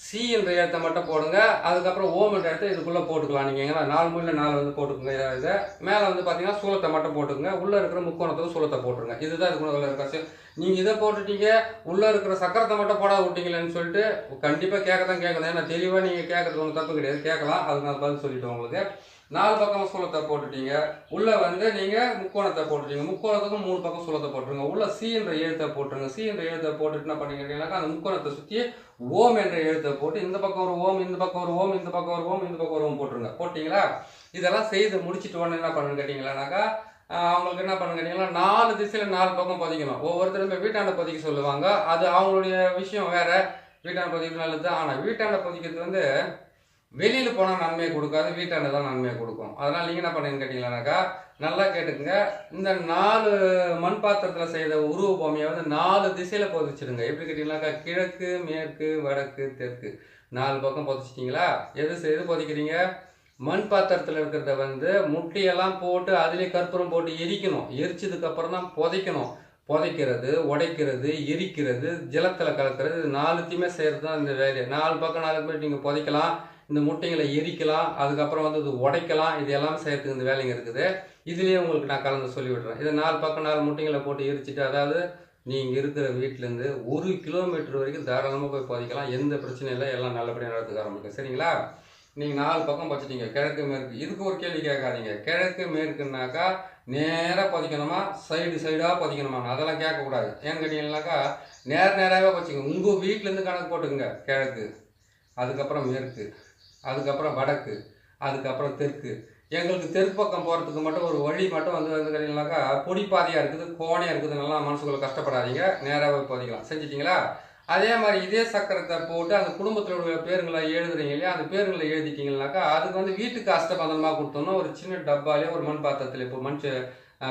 சி என்ற எழுத்தை மட்டும் போடுங்க. அதுக்கப்புறம் ஓம் என்ற எழுத்தை இதுக்குள்ளே போட்டுக்கலாம். நீங்கள் எங்கன்னா 4 மூலையில் 4 வந்து போட்டுக்கோங்க. இதை மேலே வந்து பார்த்தீங்கன்னா சூலத்தை மட்டும் போட்டுக்கோங்க. உள்ளே இருக்கிற முக்கோணத்துக்கு சூலத்தை போட்டுருங்க. இதுதான் இதுக்குள்ள இருக்க. நீங்கள் இதை போட்டுட்டீங்க, உள்ளே இருக்கிற சக்கரத்தை மட்டும் போட விட்டீங்களேன்னு சொல்லிட்டு கண்டிப்பாக கேட்குது. ஏன்னா தெளிவாக நீங்கள் கேட்குறது ஒன்றும் தப்பு கிடையாது, கேட்கலாம். அதுக்கு நான் பதில் சொல்லிவிட்டு உங்களுக்கு 4 பக்கம் சூலத்தை போட்டுட்டீங்க. உள்ளே வந்து நீங்கள் முக்கோணத்தை போட்டுட்டீங்க. முக்கோணத்துக்கும் 3 பக்கம் சூலத்தை போட்டுருங்க. உள்ள சி என்ற எழுத்தை போட்டுருங்க. சி என்ற எழுத்தை போட்டுட்டு என்ன பண்ணிக்கிறீங்கன்னாக்கா அந்த முக்கோணத்தை சுற்றி ஓம் என்ற எழுத்தை போட்டு இந்த பக்கம் ஒரு ஓம், இந்த பக்கம் ஒரு ஓம், இந்த பக்கம் ஒரு ஓம், இந்த பக்கம் ஒரு ஓம் போட்டுருங்க. போட்டிங்களா? இதெல்லாம் செய்து முடிச்சுட்டு உடனே என்ன பண்ணுன்னு கேட்டிங்களானாக்கா அவங்களுக்கு என்ன பண்ணுன்னு கேட்டிங்கன்னா 4 திசையில் 4 பக்கம் பதிக்கணும். ஒவ்வொருத்தருமே வீட்டாண்ட பதிக்க சொல்லுவாங்க. அது அவங்களுடைய விஷயம் வேறு. வீட்டாண்ட பதிக்கிறது நல்லது. ஆனால் வீட்டாண்ட பதிக்கிறது வந்து வெளியில் போனால் நன்மையை கொடுக்காது, வீட்டாண்ட தான் நன்மையை கொடுக்கும். அதனால் நீங்கள் என்ன பண்ணுங்கன்னு கேட்டிங்களானாக்கா நல்லா கேட்டுக்குங்க. இந்த 4 மண் பாத்திரத்தில் செய்த உருவ பொம்மையை வந்து 4 திசையில் பதிச்சிடுங்க. எப்படி கேட்டிங்கனாக்கா கிழக்கு, மேற்கு, வடக்கு, தெற்கு 4 பக்கம் பதிச்சிட்டிங்களா? எது பதிக்கிறீங்க? மண் பாத்திரத்தில் இருக்கிறத வந்து முட்டையெல்லாம் போட்டு அதிலே கற்பூரம் போட்டு எரிக்கணும். எரிச்சதுக்கப்புறம் தான் புதைக்கணும். புதைக்கிறது, உடைக்கிறது, எரிக்கிறது, ஜலத்தில் கலக்கிறது, இது 4த்தையுமே செய்கிறது தான் இந்த வேலையை. 4 பக்கம் 4 பேர் நீங்கள் புதைக்கலாம், இந்த முட்டைகளை எரிக்கலாம், அதுக்கப்புறம் வந்து இது உடைக்கலாம். இது எல்லாமே செய்யறதுக்கு இந்த வேலைங்க இருக்குது. இதுலேயே உங்களுக்கு நான் கலந்து சொல்லி விடுறேன். இதை 4 பக்கம் 4 முட்டைகளை போட்டு எரிச்சிட்டு, அதாவது நீங்கள் இருக்கிற வீட்டிலேருந்து 1 கிலோமீட்டர் வரைக்கும் தாராளமாக போய் புதைக்கலாம். எந்த பிரச்சனையும் இல்லை, எல்லாம் நல்லபடியாக நடத்துக்க ஆரம்பிக்கும். சரிங்களா? நீங்கள் 4 பக்கம் பதிச்சிட்டீங்க, கிழக்கு மேற்கு. இதுக்கு ஒரு கேள்வி கேட்காதீங்க. கிழக்கு மேற்குன்னாக்கா நேராக பதிக்கணுமா, சைடாக பதிக்கணுமா, அதெல்லாம் கேட்கக்கூடாது. ஏன்னு கேட்டீங்கன்னாக்கா நேராகவே பதிச்சிங்க. உங்கள் வீட்டிலேருந்து கணக்கு போட்டுக்குங்க. கிழக்கு, அதுக்கப்புறம் மேற்கு, அதுக்கப்புறம் வடக்கு, அதுக்கப்புறம் தெற்கு. எங்களுக்கு தெற்கு பக்கம் போகிறதுக்கு மட்டும் ஒரு வழி மட்டும் வந்து கேட்டிங்கனாக்கா பொடிப்பாதையாக இருக்குது, கோணையாக இருக்குது. நல்லா மனசுக்குள்ளே கஷ்டப்படாதீங்க, நேராகவே பதிக்கலாம். செஞ்சிட்டிங்களா? அதே மாதிரி இதே சக்கரத்தை போட்டு அந்த குடும்பத்தில் உள்ள பேருங்களை எழுதுறீங்க இல்லையா, அந்த பேருங்களை எழுதிட்டீங்கன்னாக்கா அதுக்கு வந்து வீட்டுக்கு அஷ்டபந்தமாக கொடுத்தோம்னா ஒரு சின்ன டப்பாலே ஒரு மண் பாத்திரத்தில் இப்போ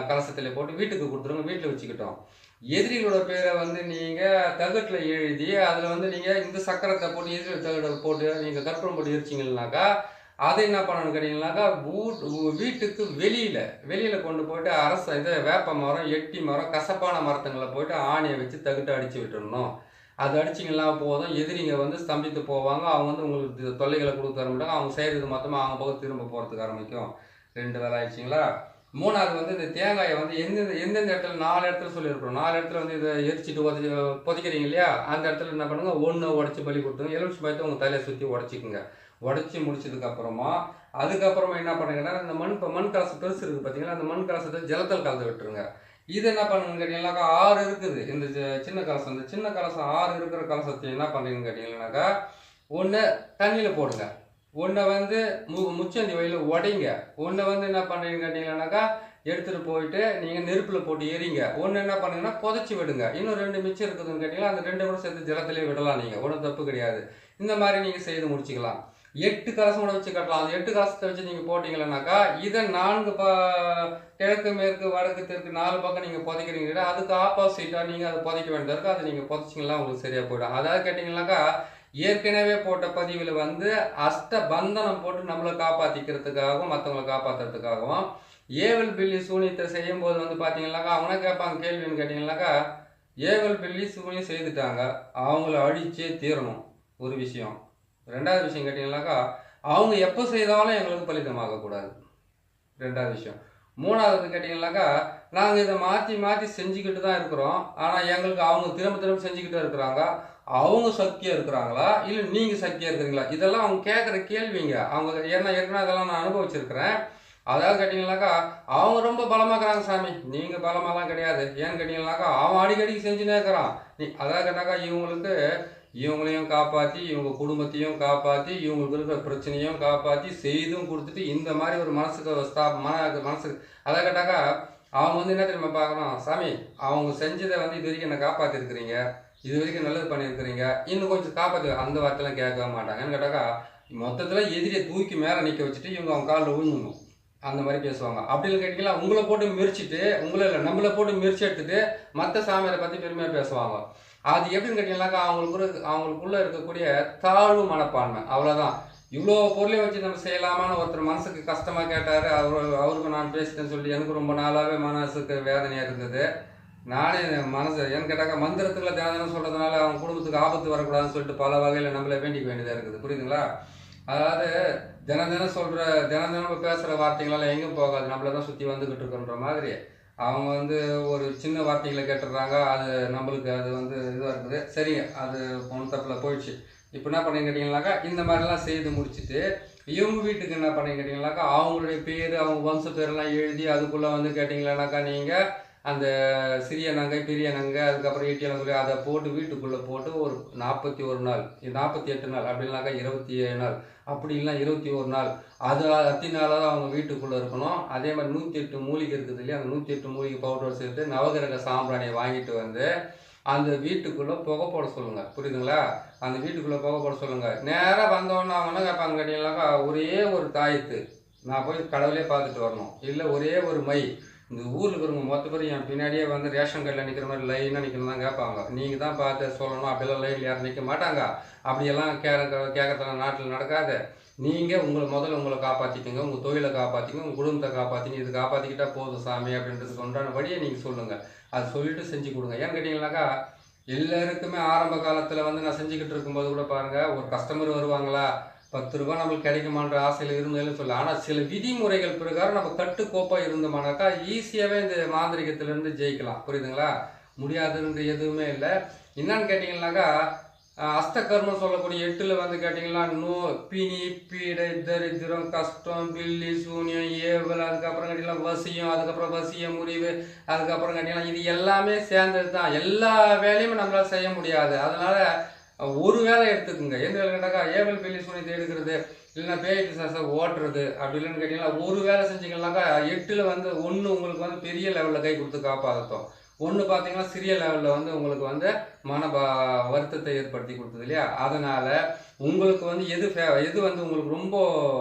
கலசத்தில் போட்டு வீட்டுக்கு கொடுத்துருங்க, வீட்டில் வச்சுக்கிட்டோம். எதிரிகளோட பேரை வந்து நீங்கள் தகட்டில் எழுதி அதில் வந்து நீங்கள் இந்த சக்கரத்தை போட்டு எதிரிகள் தகட்டை போட்டு நீங்கள் கற்பூரம் போட்டு எரிச்சிங்கன்னாக்கா அதை என்ன பண்ணணும்னு கேட்டிங்கன்னாக்கா வீட்டுக்கு வெளியில் கொண்டு போயிட்டு இதை வேப்ப மரம், எட்டி மரம், கசப்பான மரத்துங்களை போயிட்டு ஆணியை வச்சு தகட்டை அடித்து விட்டுடணும். அது அடிச்சிங்கன்னா போதும், எதிரிங்க வந்து ஸ்தம்பித்து போவாங்க. அவங்க வந்து உங்களுக்கு தொல்லைகளை கொடுக்க தர மாட்டாங்க. அவங்க செய்கிறது மொத்தமாக அவங்க பக்கம் திரும்ப போகிறதுக்கு ஆரம்பிக்கும். 2 வேலை ஆயிடுச்சிங்களா? 3வது வந்து இந்த தேங்காயை வந்து எந்தெந்த இடத்துல 4 இடத்துல சொல்லியிருக்கிறோம். 4 இடத்துல வந்து இதை எரிச்சிட்டு பொதிக்கிறீங்க இல்லையா, அந்த இடத்துல என்ன பண்ணுங்க, 1 உடச்சி பலி கொடுத்துங்க. எலுமிச்சை பழத்தை உங்கள் தலையை சுற்றி உடச்சிக்குங்க. உடச்சி முடிச்சதுக்கப்புறமா அதுக்கப்புறமா என்ன பண்ணுங்கன்னா இந்த மண் கலசம் பெருசு இருக்குது பார்த்தீங்களா, அந்த மண் கலசத்தை ஜலத்தில் கலந்து விட்டுருங்க. இது என்ன பண்ணுங்கன்னு கேட்டீங்கன்னாக்கா 6 இருக்குது இந்த சின்ன கலசம். இந்த சின்ன கலசம் 6 இருக்கிற கலசத்தை என்ன பண்ணுறீங்கன்னு கேட்டிங்கன்னாக்கா, ஒன்று தண்ணியில் போடுங்க, ஒன்றை வந்து முச்சந்தி வயலில் உடைங்க, ஒன்றை வந்து என்ன பண்ணுறீங்கன்னு கேட்டிங்கன்னாக்கா எடுத்துகிட்டு போயிட்டு நீங்கள் நெருப்பில் போட்டு எரிங்க. ஒன்று என்ன பண்ணுங்கன்னா புதைச்சி விடுங்க. இன்னும் 2 மிச்சம் இருக்குதுன்னு கேட்டிங்கன்னா அந்த 2 கூட சேர்த்து ஜலத்திலே விடலாம். நீங்கள் ஒன்றும் தப்பு கிடையாது. இந்த மாதிரி நீங்கள் செய்து முடிச்சுக்கலாம். 8 கலசம் கூட வச்சு கட்டலாம். அந்த 8 கலசத்தை வச்சு நீங்கள் போட்டிங்களேனாக்கா இதை 4 கிழக்கு மேற்கு வடக்கு தெற்கு 4 பக்கம் நீங்கள் புதைக்கிறீங்கன்னா அதுக்கு ஆப்போசிட்டாக நீங்கள் அதை புதைக்க வேண்டியது இருக்குது. அதை நீங்கள் புதைச்சிங்களா உங்களுக்கு சரியாக போயிடும். அதாவது கேட்டிங்கன்னாக்கா ஏற்கனவே போட்ட பதிவில் வந்து அஷ்டபந்தனம் போட்டு நம்மளை காப்பாற்றிக்கிறதுக்காகவும் மற்றவங்களை காப்பாற்றுறதுக்காகவும் ஏவல் பில்லி சூனியத்தை செய்யும் போது வந்து பார்த்தீங்கன்னாக்கா அவங்க கேட்பாங்க கேள்வின்னு கேட்டிங்கன்னாக்கா, ஏவல் பில்லி சூனியம் செய்துட்டாங்க, அவங்கள அழிச்சே தீரணும் ஒரு விஷயம். 2வது விஷயம் கேட்டிங்கன்னாக்கா அவங்க எப்போ செய்தாலும் எங்களுக்கு பலிதமாகக்கூடாது, 2வது விஷயம். 3வது கேட்டிங்கன்னாக்கா நாங்கள் இதை மாற்றி செஞ்சுக்கிட்டு தான் இருக்கிறோம். ஆனால் எங்களுக்கு அவங்க திரும்ப செஞ்சுக்கிட்டு இருக்கிறாங்க. அவங்க சக்தியாக இருக்கிறாங்களா இல்லை நீங்கள் சக்தியாக இருக்கிறீங்களா, இதெல்லாம் அவங்க கேட்குற கேள்விங்க. அவங்க ஏற்கனவே அதெல்லாம் நான் அனுபவிச்சிருக்கிறேன். அதாவது கேட்டிங்கன்னாக்கா அவங்க ரொம்ப பலமாக்குறாங்க சாமி, நீங்கள் பலமாலாம் கிடையாது. ஏன்னு கேட்டிங்கன்னாக்கா அவன் அடிக்கடிக்கு செஞ்சுனே இருக்கிறான். அதாவது கேட்டாக்கா இவங்களையும் காப்பாற்றி இவங்க குடும்பத்தையும் காப்பாற்றி இவங்களுக்கு இருக்கிற பிரச்சனையும் காப்பாற்றி செய்தும் கொடுத்துட்டு இந்த மாதிரி ஒரு மனசுக்கு அதை கேட்டாக்கா அவங்க வந்து என்ன தெரியுமா பார்க்கணும், சாமி அவங்க செஞ்சதை வந்து இது வரைக்கும் என்ன காப்பாற்றிருக்கிறீங்க, இது வரைக்கும் நல்லது பண்ணியிருக்கிறீங்க, இன்னும் கொஞ்சம் காப்பாற்று, அந்த வார்த்தைலாம் கேட்க மாட்டாங்க. ஏன்னு கேட்டாக்கா மொத்தத்தில் எதிரியை தூக்கி மேலே நிற்க வச்சுட்டு இவங்க அவங்க காலில் விழுந்துடணும், அந்த மாதிரி பேசுவாங்க. அப்படின்னு கேட்டிங்கன்னா உங்களை போட்டு மிரிச்சிட்டு உங்களை இல்லை நம்மளை போட்டு மிரிச்சு எடுத்துட்டு மற்ற சாமியாரை பற்றி பெருமையாக பேசுவாங்க. அது எப்படின்னு கேட்டிங்கன்னாக்கா அவங்களுக்குள்ளே இருக்கக்கூடிய தாழ்வு மனப்பான்மை, அவ்வளோதான். இவ்வளோ பொருளையும் வச்சு நம்ம செய்யலாமான்னு ஒருத்தர் மனசுக்கு கஷ்டமாக கேட்டார். அவருக்கு நான் பேசிட்டேன்னு சொல்லி எனக்கு ரொம்ப நாளாகவே மனசுக்கு வேதனையாக இருந்தது. நானே ஏன்னு கேட்டாக்கா மந்திரத்தில் தினம் சொல்கிறதுனால அவங்க குடும்பத்துக்கு ஆபத்து வரக்கூடாதுன்னு சொல்லிட்டு பல வகையில் நம்மளை வேண்டிக்க வேண்டியதாக இருக்குது. புரியுதுங்களா? அதாவது தினம் பேசுகிற வார்த்தைகளால் எங்கேயும் போகாது, நம்மளை தான் சுற்றி வந்துக்கிட்டு இருக்கோன்ற மாதிரி அவங்க வந்து ஒரு சின்ன வார்த்தைகளை கேட்டுடுறாங்க. அது நம்மளுக்கு அது வந்து இதுவாக இருக்குது. சரிங்க, அது ஒன்றும் தப்பில் போயிடுச்சு. இப்போ என்ன பண்ணி கேட்டிங்கனாக்கா இந்த மாதிரிலாம் செய்து முடிச்சுட்டு இவங்க வீட்டுக்கு என்ன பண்ணி கேட்டிங்கனாக்கா அவங்களுடைய பேர் அவங்க வம்ச பேரெல்லாம் எழுதி அதுக்குள்ளே வந்து கேட்டிங்களானாக்கா நீங்கள் அந்த சிறிய நங்கை பெரிய நங்கை அதுக்கப்புறம் ஈட்டியலங்குடி அதை போட்டு வீட்டுக்குள்ளே போட்டு ஒரு 41 நாள் 48 நாள் அப்படின்னாக்கா 27 நாள் அப்படி இல்லைனா 21 நாள் அது அத்தனை நாளாக அவங்க வீட்டுக்குள்ளே இருக்கணும். அதே மாதிரி 108 மூலிகை இருக்குது இல்லையா, அந்த 108 மூலிகை பவுடர் சேர்த்து நவகிரக சாம்பிராணியை வாங்கிட்டு வந்து அந்த வீட்டுக்குள்ளே புகை போட சொல்லுங்கள். புரியுதுங்களா? அந்த வீட்டுக்குள்ளே புகை போட சொல்லுங்கள். நேராக வந்தோடனே அவங்க என்ன கேட்பாங்க கேட்டிங்கனாக்கா ஒரே ஒரு தாயத்து நான் போய் கடவுளே பார்த்துட்டு வரணும், இல்லை ஒரே ஒரு மை. இந்த ஊரில் இருக்கிறவங்க மொத்த பேர் என் பின்னாடியே வந்து ரேஷன் கார்டில் நிற்கிற மாதிரி லைனாக நிற்கணும் தான் கேட்பாங்க. நீங்கள் தான் பார்த்து சொல்லணும், அப்படிலாம் லைனில் யாரும் நிற்க மாட்டாங்க. அப்படியெல்லாம் கேட்கறதுலாம் நாட்டில் நடக்காது. நீங்கள் முதல்ல உங்களை காப்பாற்றிக்கோங்க, உங்கள் தொழிலை காப்பாற்றிங்க, உங்கள் குடும்பத்தை காப்பாற்றிங்க. இது காப்பாற்றிக்கிட்டா போதும் சாமி அப்படின்றதுக்கு உண்டான வழியை நீங்கள் சொல்லுங்கள். அது சொல்லிவிட்டு செஞ்சு கொடுங்க. ஏன்னு கேட்டிங்கனாக்கா எல்லாருக்குமே ஆரம்ப காலத்தில் வந்து நான் செஞ்சுக்கிட்டு இருக்கும்போது கூட பாருங்கள், ஒரு கஸ்டமர் வருவாங்களா 10 ரூபா நம்மளுக்கு கிடைக்குமான்ற ஆசையில் இருந்ததுன்னு சொல்ல. ஆனால் சில விதிமுறைகள் பிரகாரம் நம்ம கட்டுக்கோப்பாக இருந்தோம்னாக்கா ஈஸியாகவே இந்த மாந்திரிகத்திலேருந்து ஜெயிக்கலாம். புரியுதுங்களா? முடியாதுன்ற எதுவுமே இல்லை. என்னன்னு கேட்டிங்கனாக்கா அஸ்தகர்மம் சொல்லக்கூடிய 8ல் வந்து கேட்டிங்கன்னா பிணி பீடை தரித்திரம் கஷ்டம் பில்லி சூனியம் ஏவல், அதுக்கப்புறம் கேட்டிங்கன்னா வசியம், அதுக்கப்புறம் வசிய முறிவு, அதுக்கப்புறம் கேட்டிங்கன்னா இது எல்லாமே சேர்ந்தது தான். எல்லா வேலையும் நம்மளால் செய்ய முடியாது. அதனால ஒரு வேலை எடுத்துக்குங்க. எந்த வேலை கேட்டாக்கா ஏவல் பில்லி சூனியத்தை எடுக்கிறது, இல்லைன்னா பேய் பிசாசை ஓட்டுறது, அப்படி இல்லைன்னு கேட்டிங்கன்னா ஒரு வேலை செஞ்சிங்கன்னாக்கா 8ல் வந்து ஒன்று உங்களுக்கு வந்து பெரிய லெவலில் கை கொடுத்து காப்பாற்றும். ஒன்று பார்த்தீங்கன்னா சிறிய லெவலில் வந்து உங்களுக்கு வந்து வருத்தத்தை ஏற்படுத்தி கொடுத்தது இல்லையா. அதனால் உங்களுக்கு வந்து எது வந்து உங்களுக்கு ரொம்ப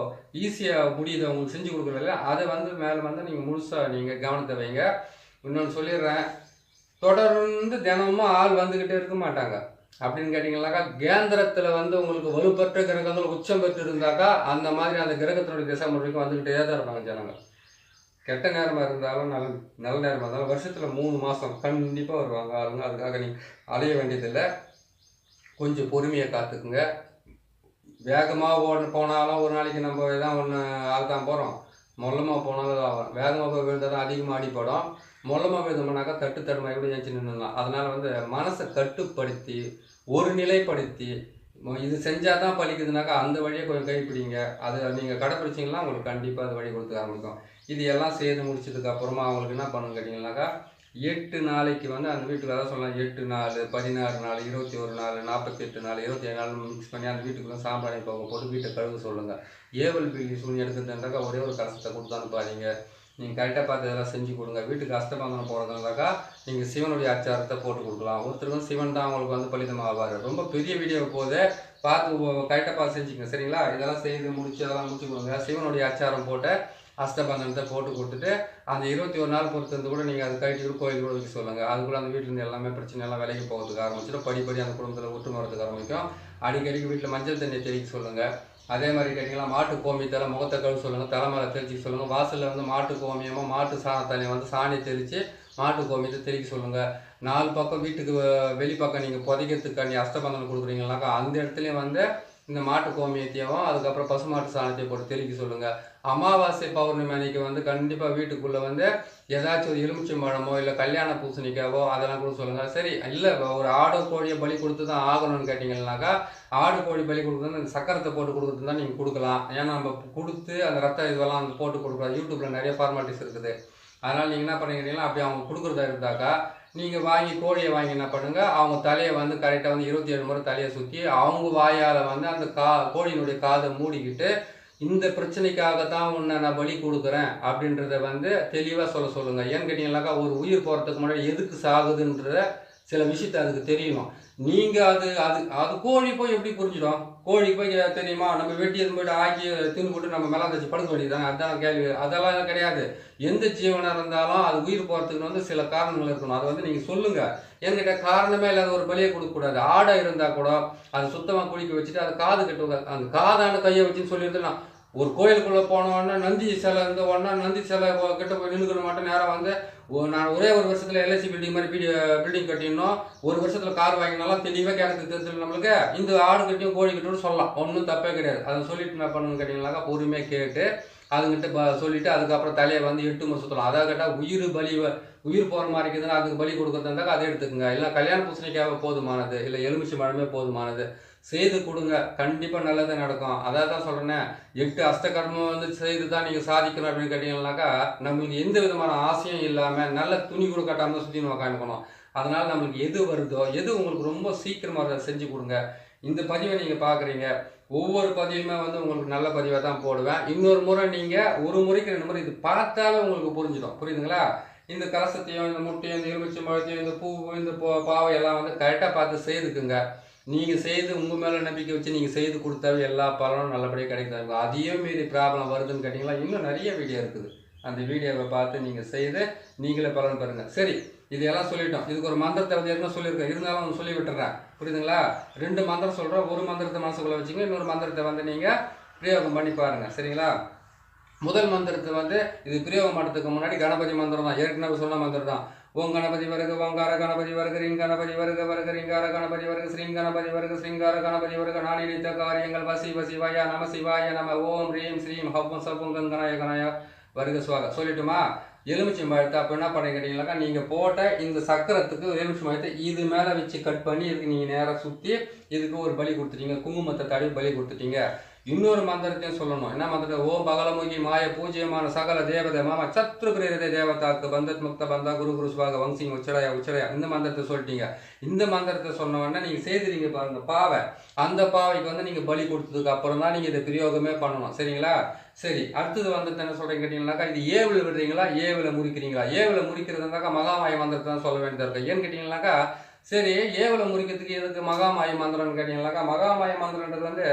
ஈஸியாக முடியுது உங்களுக்கு செஞ்சு கொடுக்குறது இல்லையா, அதை வந்து மேலே வந்து நீங்கள் முழுசாக நீங்கள் கவனத்தை வைங்க. இன்னொன்று சொல்லிடுறேன், தொடர்ந்து தினமும் ஆள் வந்துக்கிட்டே இருக்க மாட்டாங்க. அப்படின்னு கேட்டிங்கன்னாக்கா கேந்திரத்தில் வந்து உங்களுக்கு வலுப்பற்ற கிரகங்கள் உச்சம் பெற்று இருந்தாக்கா அந்த மாதிரி அந்த கிரகத்தினுடைய திசை முறைக்கு வந்துக்கிட்டே தான் இருப்பாங்க ஜனங்கள். கெட்ட நேரமாக இருந்தாலும் நல்ல நேரமாக இருந்தாலும் வருஷத்தில் 3 மாதம் கண்டிப்பாக வருவாங்க ஆளுங்க. அதுக்காக நீங்கள் அலைய வேண்டியதில்லை. கொஞ்சம் பொறுமையை காத்துக்குங்க. வேகமாக போனாலும் ஒரு நாளைக்கு நம்ம எதாவது ஒன்று ஆள்தான் போகிறோம். மொல்லமாக போனாலும் வேகமாக போய் விழுந்தால் தான் அதிகமாக அடிப்படும். மொல்லமாக விழுந்தோம்னாக்கா தடுமாறி கூட ஏஞ்சி நின்றுடலாம். அதனால் வந்து மனசை கட்டுப்படுத்தி ஒரு நிலைப்படுத்தி இது செஞ்சால் தான் பலிக்குதுனாக்கா அந்த வழியை கொஞ்சம் கைப்பிடிங்க. அதை நீங்கள் கடைப்பிடிச்சிங்கன்னா உங்களுக்கு கண்டிப்பாக அது வழி கொடுத்துக்க ஆரம்பிக்கும். இது எல்லாம் செய்து முடிச்சதுக்கப்புறமா அவங்களுக்கு என்ன பண்ணணும்னு கேட்டிங்கன்னாக்கா 8 நாளைக்கு வந்து அந்த வீட்டுக்கு அதான் சொல்லலாம் 8 நாள் 16 நாள் 21 நாள் 48 நாள் 27 நாள் மிக்ஸ் பண்ணி அந்த வீட்டுக்குள்ளே சாம்பிராணி போக போட்டு வீட்டை கழுவு சொல்லுங்கள். ஏவல் பில்லி சூனி எடுக்கிறதுனாக்கா ஒரே ஒரு கலசத்தை கொடுத்து அனுப்பாதீங்க. நீங்கள் கரெக்டாக பார்த்து இதெல்லாம் செஞ்சு கொடுங்க. வீட்டுக்கு அஸ்தபந்தனம் போகிறதுனாக்கா நீங்கள் சிவனுடைய அச்சாரத்தை போட்டு கொடுக்கலாம். ஒருத்தருக்கும் சிவன் தான் அவங்களுக்கு வந்து பலிதமாவார். ரொம்ப பெரிய வீடியோ போது பார்த்து கரெக்டாக பார்த்து செஞ்சுங்க சரிங்களா. இதெல்லாம் செய்து முடிச்சு அதெல்லாம் முடிச்சு கொடுங்க. சிவனுடைய அச்சாரம் போட்டு அஸ்தபந்தனத்தை போட்டு கொடுத்துட்டு அந்த 21 நாள் பொறுத்து கூட நீங்கள் அது கழிட்டு கோயில் கூட வைக்க சொல்லுங்கள். அது கூட அந்த வீட்டிலேருந்து எல்லாமே பிரச்சனை எல்லாம் விலைக்கு போகிறதுக்கு ஆரம்பிச்சிடும். படிப்படி அந்த குடும்பத்தில் ஒட்டு வரதுக்கு ஆரம்பிக்கும். அடிக்கடிக்கு வீட்டில் மஞ்சள் தண்ணியை தெளிக்க சொல்லுங்கள். அதே மாதிரி கேட்டிங்கன்னா மாட்டு கோமியத்தை முகத்தை கழுவு சொல்லுங்கள். தலைமையில தெளிச்சிக்க சொல்லுங்கள். வாசலில் வந்து மாட்டு கோமியமாக மாட்டு தண்ணியை வந்து சாணியை தெளித்து மாட்டு கோமியத்தை தெளிக்க சொல்லுங்கள். 4 பக்கம் வீட்டுக்கு வெளிப்பக்கம் நீங்கள் புதைக்கிறதுக்காண்டி அஸ்தபந்தனம் கொடுக்குறீங்கனாக்கா அந்த இடத்துலையும் வந்து இந்த மாட்டு கோமியத்தையும் அதுக்கப்புறம் பசுமாட்டு சாணத்தையும் போட்டு தெளிக்க சொல்லுங்கள். அமாவாசை பௌர்ணமி அன்னைக்கு வந்து கண்டிப்பாக வீட்டுக்குள்ளே வந்து ஏதாச்சும் ஒரு எலுமிச்சம்பழமோ இல்லை கல்யாண பூசணிக்காவோ அதெல்லாம் கூட சொல்லுங்கள். சரி இல்லை ஒரு ஆடு கோழியை பலி கொடுத்து தான் ஆகணும்னு கேட்டிங்கன்னாக்கா ஆடு கோழி பலி கொடுக்குறது அந்த சக்கரத்தை போட்டு கொடுக்குறது தான் நீங்கள் கொடுக்கலாம். ஏன்னா நம்ம கொடுத்து அந்த ரத்த இதுவெல்லாம் வந்து போட்டு கொடுக்குறோம். யூடியூப்பில் நிறைய ஃபார்மாலிட்டிஸ் இருக்குது. அதனால் நீங்கள் என்ன பண்ணிக்கிறீங்களா அப்படி அவங்க கொடுக்குறதா இருந்தாக்கா நீங்கள் கோழியை வாங்கி என்ன பண்ணுங்கள், அவங்க தலையை வந்து கரெக்டாக வந்து 27 முறை தலையை சுற்றி அவங்க வாயால் வந்து அந்த கோழியினுடைய காதை மூடிக்கிட்டு இந்த பிரச்சனைக்காக தான் உன்னை நான் பலி கொடுக்குறேன் அப்படின்றத வந்து தெளிவாக சொல்லுங்கள். ஏன்னு கேட்டிங்கன்னாக்கா ஒரு உயிர் போகிறதுக்கு முன்னாடி எதுக்கு சாகுதுன்ற சில விஷயத்தை அதுக்கு தெரியணும். நீங்கள் அது கோழி போய் எப்படி புரிஞ்சிடும்? கோழிக்கு போய் தெரியுமா நம்ம வெட்டியது போய்ட்டு ஆக்கி தின்னு போட்டு நம்ம மேலே வச்சு படுக்க வேண்டியதுதானே? அதுதான் கேள்வி. அதெல்லாம் கிடையாது. எந்த ஜீவனாக இருந்தாலும் அது உயிர் போகிறதுக்கு வந்து சில காரணங்கள் இருக்கணும். அதை வந்து நீங்கள் சொல்லுங்கள். என்கிட்ட காரணமே இல்லாத ஒரு பலியை கொடுக்கக்கூடாது. ஆடை இருந்தால் கூட அது சுத்தமாக குளிக்க வச்சுட்டு அது காது கட்டுவாங்க. அந்த காதான கையை வச்சுன்னு சொல்லிட்டு நான் ஒரு கோயிலுக்குள்ளே போனோன்னா நந்தி சிலை இருந்த உடனே நந்தி சிலை கிட்ட போய் நின்றுக்கிற மாட்டேன். நேரம் வந்து நான் ஒரே ஒரு வருஷத்தில் எல்ஐசி பில்டிங் மாதிரி பில்டிங் கட்டிடணும், ஒரு வருஷத்தில் கார் வாங்கினாலும் தெளிவாக கேட்கறதுக்கு தெரிஞ்சு நம்மளுக்கு இந்த ஆடு கட்டியும் கோழி கட்டியும் சொல்லலாம். ஒன்றும் தப்பே கிடையாது. அதை சொல்லிட்டு என்ன பண்ணணும்னு கேட்டிங்கனாக்கா பொறுமையாக கேட்டு அதுங்கிட்ட சொல்லிவிட்டு அதுக்கப்புறம் தலையை வந்து 8 முறை சுற்றலாம். அதை கேட்டால் உயிர் போகிற மாதிரி இருக்குதுன்னா அதுக்கு பலி கொடுக்குறதா இருந்தாக்கா அதை எடுத்துக்கோங்க. இல்லை கல்யாண பூசணிக்காக போதுமானது, இல்லை எலுமிச்சை மழமே போதுமானது செய்து கொடுங்க. கண்டிப்பாக நல்லது நடக்கும். அதான் தான் சொல்கிறேன்னே 8 அஸ்தகர்மம் வந்து செய்து தான் நீங்கள் சாதிக்கணும் அப்படின்னு கேட்டிங்கன்னாக்கா நம்மளுக்கு எந்த விதமான ஆசையும் இல்லாமல் நல்ல துணி கூட கட்டாமல் சுற்றி நம்ம காமிக்கணும். அதனால் நம்மளுக்கு எது வருதோ எது உங்களுக்கு ரொம்ப சீக்கிரமாக செஞ்சு கொடுங்க. இந்த பதிவை நீங்கள் பார்க்குறீங்க, ஒவ்வொரு பதிவுமே வந்து உங்களுக்கு நல்ல பதிவாக தான் போடுவேன். இன்னொரு முறை நீங்கள் ஒரு முறைக்கு 2 முறை இது பார்த்தாலே உங்களுக்கு புரிஞ்சிடும். புரியுதுங்களா? இந்த கலசத்தையும் இந்த முட்டையும் இந்த எலுமிச்சை பழத்தையும் இந்த பூ இந்த பாவை எல்லாம் வந்து கரெக்டாக பார்த்து செய்துக்குங்க. நீங்கள் செய்து உங்கள் மேலே நம்பிக்கை வச்சு நீங்கள் செய்து கொடுத்தாவே எல்லா பலனும் நல்லபடியாக கிடைக்கும். அதையும் மீறி ப்ராப்ளம் வருதுன்னு கேட்டிங்களா இன்னும் நிறைய வீடியோ இருக்குது. அந்த வீடியோவை பார்த்து நீங்கள் செய்து நீங்களே பலன் பெறுங்க. சரி, இதெல்லாம் சொல்லிட்டோம். இதுக்கு ஒரு மந்திரத்தை வந்து ஏற்கனவே சொல்லியிருக்கேன், இருந்தாலும் சொல்லி விட்டுறேன். புரியுதுங்களா? 2 மந்திரம் சொல்கிறோம். ஒரு மந்திரத்தை மனசுக்குள்ளே வச்சுங்க, இன்னொரு மந்திரத்தை வந்து நீங்கள் பிரயோகம் பண்ணி பாருங்கள். சரிங்களா? முதல் மந்திரத்தை வந்து இது பிரயோகம் பண்ணுறதுக்கு முன்னாடி கணபதி மந்திரம் தான், ஏற்கனவே சொன்ன மந்திரம் தான். ஓம் கணபதி வருக ஓங்கார கணபதி வருக ரிங் கணபதி வருக ரிங்கார கணபதி வருக ஸ்ரீங் கணபதி வருக ஸ்ரீங்கார கணபதி வருக நான் நினைத்த காரியங்கள் வசிவாய நம சிவாய நம ஓம் ரீம் ஸ்ரீம் ஹவ்வும் சவ்வும் கங்கனாய கனாய வருக சுவாக. சொல்லிட்டுமா? எலுமிச்சம்பழத்தை அப்போ என்ன பண்ணி கேட்டிங்கனாக்கா நீங்கள் போட்ட இந்த சக்கரத்துக்கு எலுமிச்சம்பழத்தை இது மேலே வச்சு கட் பண்ணி இதுக்கு நீங்கள் நேராக சுற்றி இதுக்கு ஒரு பலி கொடுத்துட்டீங்க, குங்குமத்தை தடவி பலி கொடுத்துட்டீங்க. இன்னொரு மந்திரத்தையும் சொல்லணும். என்ன மந்திரம்? ஓம் பகலமுகி மாய பூஜ்யமான சகல தேவதை மாமா சத்ரு பிரேரதை தேவதாக்கு பந்தத் முக்த பந்தா குரு குரு சுவாக வங்சிங் உச்சடயா உச்சடயா இந்த மந்திரத்தை சொல்லிட்டீங்க. இந்த மந்திரத்தை சொன்ன உடனே நீங்கள் செய்துறீங்க பாருங்க பாவை, அந்த பாவைக்கு வந்து நீங்கள் பலி கொடுத்ததுக்கு அப்புறம் தான் நீங்கள் இதை பிரயோகமே பண்ணணும். சரிங்களா? சரி, அடுத்தது வந்துட்டு என்ன சொல்கிறீங்க கேட்டிங்கனாக்கா, இது ஏவில் விடுறீங்களா ஏவில் முறிக்கிறீங்களா? ஏவில் முறிக்கிறதுனாக்கா மகாமாய மந்திரத்தை தான் சொல்ல வேண்டியதாக இருக்கும். ஏன்னு கேட்டிங்கனாக்கா, சரி ஏவில் முறிக்கிறதுக்கு எதுக்கு மகாமாய மந்திரம்னு கேட்டிங்கனாக்கா, மகாமாய மந்திரன்றது வந்து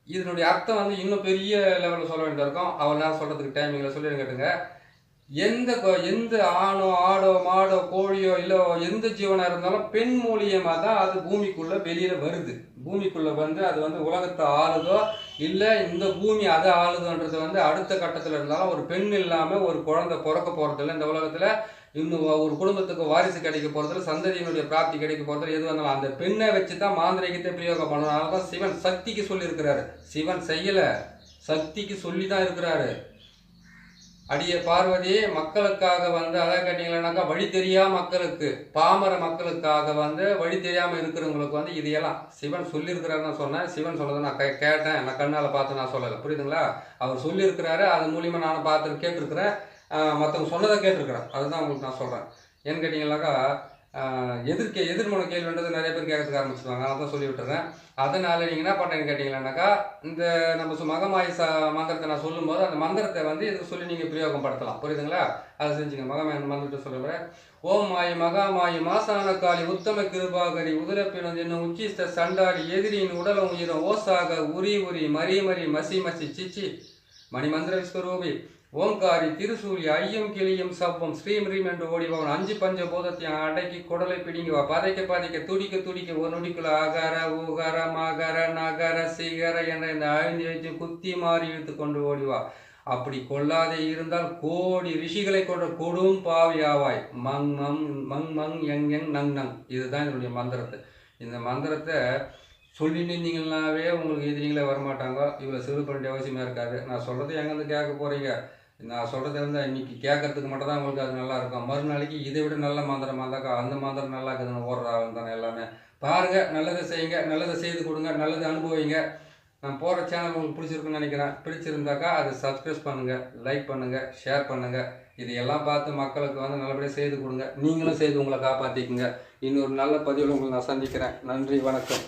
இதனுடைய அர்த்தம் வந்து இன்னும் பெரிய லெவலில் சொல்ல வேண்டியதாக இருக்கும். அவள் நேரம் சொல்கிறதுக்கு டைமிங்கில் சொல்லிடுங்க கேட்டுங்க. எந்த ஆணோ ஆடோ மாடோ கோழியோ இல்லை எந்த ஜீவனாக இருந்தாலும் பெண் மூலியமாக தான் அது பூமிக்குள்ளே வெளியில் வருது. பூமிக்குள்ளே வந்து அது வந்து உலகத்தை ஆளுதோ இல்லை இந்த பூமி அதை ஆளுதோன்றது வந்து அடுத்த கட்டத்தில் இருந்தாலும் ஒரு பெண் இல்லாமல் ஒரு குழந்தை பிறக்க போகிறதில்ல இந்த உலகத்தில். இன்னும் ஒரு குடும்பத்துக்கு வாரிசு கிடைக்க போகிறதில்ல, சந்ததியினுடைய பிராப்தி கிடைக்க போகிறதில்ல. எது வந்தாலும் அந்த பெண்ணை வச்சு தான் மாந்திரிகத்தை பிரயோகம் பண்ணணும். அதனால தான் சிவன் சக்திக்கு சொல்லியிருக்கிறாரு. சிவன் செய்யலை, சக்திக்கு சொல்லி தான் இருக்கிறாரு. அடிய பார்வதி மக்களுக்காக வந்து அதை கேட்டீங்கன்னாக்கா வழி தெரியா மக்களுக்கு, பாமர மக்களுக்காக வந்து வழி தெரியாமல் இருக்கிறவங்களுக்கு வந்து இதையெல்லாம் சிவன் சொல்லியிருக்கிறாருன்னு சொன்னேன். சிவன் சொன்னதை நான் கேட்டேன், நான் கண்ணால் பார்த்து நான் சொல்லலை. புரியுதுங்களா? அவர் சொல்லியிருக்கிறாரு, அது மூலியமாக நானும் பார்த்து கேட்டிருக்கிறேன், மற்றவங்க சொன்னதை கேட்டிருக்கிறேன். அதுதான் உங்களுக்கு நான் சொல்கிறேன். ஏன்னு கேட்டிங்கனாக்கா, எதிர்மனை கேள்வின்றது நிறைய பேர் கேட்கறதுக்கு ஆரம்பிச்சிருவாங்க. நான் தான் சொல்லி விட்டுறேன். அதனால் நீங்கள் என்ன பண்ணுறேன்னு கேட்டிங்கன்னாக்கா, இந்த நம்ம மகமாயி மந்திரத்தை நான் சொல்லும்போது அந்த மந்திரத்தை வந்து இதுக்கு சொல்லி நீங்கள் பிரயோகம் படுத்தலாம். புரியுதுங்களா? அதை செஞ்சுங்க. மகமாய மந்திரத்தை சொல்லுறேன். ஓம் மாயி மகாமாயி மாசான காளி உத்தம கிருபாகரி உதிரப்பினம் என்னும் உச்சிஸ்த சண்டாடி எதிரியின் உடலும் உயிரும் ஓசாக உரி உரி மரி மரி மசி மசி சிச்சி மணிமந்திர விஸ்வரூபி ஓங்காரி திருசூலி ஐயம் கிளியும் சப்பம் ஸ்ரீம் ரீம் என்று ஓடிவன் 5 பஞ்ச போதத்தையும் அடக்கி குடலை பிடிங்குவா பதைக்க துடிக்க ஒரு நொடிக்குள்ள அகர ஊகர மகர நகர சிகர என்ற இந்த 5 வச்சு குத்தி மாறி இழுத்து கொண்டு ஓடிவா. அப்படி கொள்ளாதே இருந்தால் கோடி ரிஷிகளை கொண்ட கொடும் பாவியாவாய். மங் மங் மங் மங் எங் எங் நங் நங். இதுதான் என்னுடைய மந்திரத்தை. இந்த மந்திரத்தை சொல்லி நின்றீங்கன்னாவே உங்களுக்கு எதிரிங்களே வரமாட்டாங்க. இவ்வளோ சிறு பண்ண வேண்டிய அவசியமாக இருக்காது. நான் சொல்கிறது எங்கேருந்து கேட்க போகிறீங்க? நான் சொல்கிறது இருந்தால் இன்றைக்கி கேட்கறதுக்கு மட்டும் தான் உங்களுக்கு அது நல்லா இருக்கும். மறுநாளைக்கு இதை விட நல்ல மந்திரமாக இருந்தாக்கா அந்த மந்திரம் நல்லா இருக்குதுன்னு ஓடுறாங்க தானே எல்லாமே. பாருங்கள், நல்லதை செய்யுங்க, நல்லதை செய்து கொடுங்க, நல்லதை அனுபவிங்க. நான் போகிற சேனல் உங்களுக்கு பிடிச்சிருக்குன்னு நினைக்கிறேன். பிடிச்சிருந்தாக்கா அதை சப்ஸ்கிரைப் பண்ணுங்கள், லைக் பண்ணுங்கள், ஷேர் பண்ணுங்கள். இதையெல்லாம் பார்த்து மக்களுக்கு வந்து நல்லபடியாக செய்து கொடுங்க. நீங்களும் செய்து உங்களை காப்பாற்றிக்குங்க. இன்னொரு நல்ல பதிவில் உங்களை நான் சந்திக்கிறேன். நன்றி, வணக்கம்.